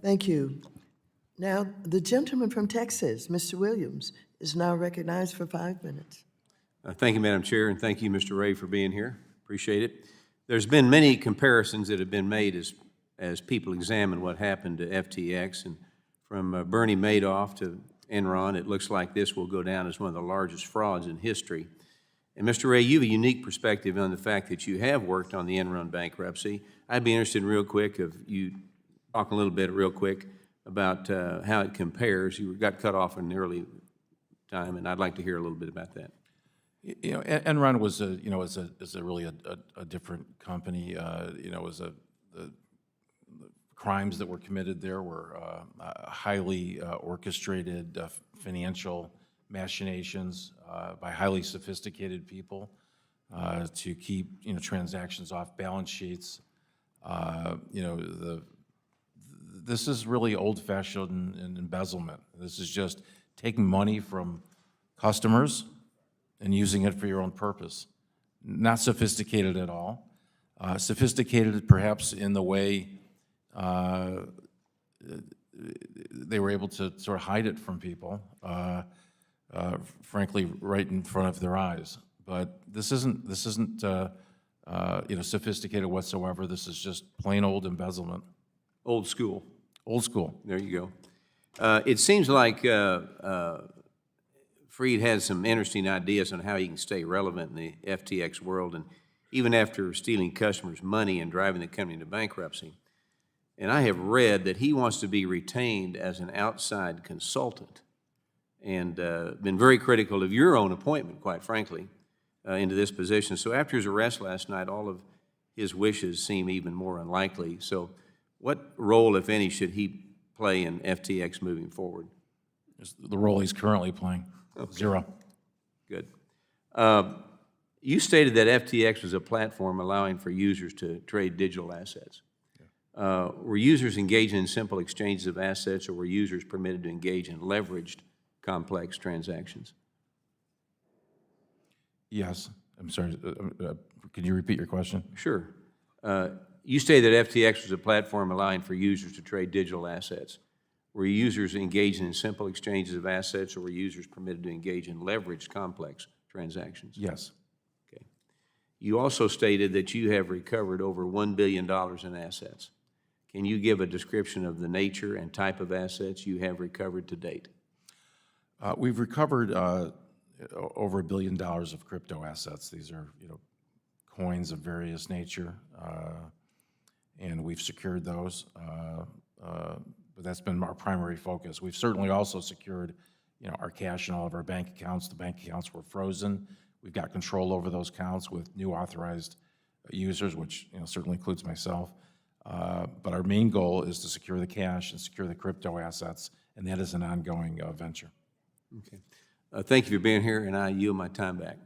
Thank you. Now, the gentleman from Texas, Mr. Williams, is now recognized for 5 minutes. Thank you, Madam Chair, and thank you, Mr. Ray, for being here. Appreciate it. There's been many comparisons that have been made as people examine what happened to FTX, and from Bernie Madoff to Enron, it looks like this will go down as one of the largest frauds in history. And Mr. Ray, you have a unique perspective on the fact that you have worked on the Enron bankruptcy. I'd be interested in real quick of you talking a little bit real quick about how it compares. You got cut off in the early time, and I'd like to hear a little bit about that. You know, Enron was is a really a different company. You know, the crimes that were committed there were highly orchestrated financial machinations by highly sophisticated people to keep transactions off balance sheets. This is really old-fashioned embezzlement. This is just taking money from customers and using it for your own purpose. Not sophisticated at all. Sophisticated perhaps in the way they were able to sort of hide it from people, frankly, right in front of their eyes. But this isn't sophisticated whatsoever. This is just plain old embezzlement. Old school. Old school. There you go. It seems like Freed has some interesting ideas on how he can stay relevant in the FTX world, and even after stealing customers' money and driving the company into bankruptcy. And I have read that he wants to be retained as an outside consultant, and been very critical of your own appointment, quite frankly, into this position. So after his arrest last night, all of his wishes seem even more unlikely. So what role, if any, should he play in FTX moving forward? The role he's currently playing. Okay. Zero. Good. You stated that FTX was a platform allowing for users to trade digital assets. Yeah. Were users engaging in simple exchanges of assets, or were users permitted to engage in leveraged, complex transactions? Yes. I'm sorry. Can you repeat your question? Sure. You stated that FTX was a platform allowing for users to trade digital assets. Were users engaging in simple exchanges of assets, or were users permitted to engage in leveraged, complex transactions? Yes. Okay. You also stated that you have recovered over $1 billion in assets. Can you give a description of the nature and type of assets you have recovered to date? We've recovered over $1 billion of crypto assets. These are, coins of various nature, and we've secured those. But that's been our primary focus. We've certainly also secured, our cash in all of our bank accounts. The bank accounts were frozen. We've got control over those accounts with new authorized users, which certainly includes myself. But our main goal is to secure the cash and secure the crypto assets, and that is an ongoing venture. Okay. Thank you for being here, and I yield my time back.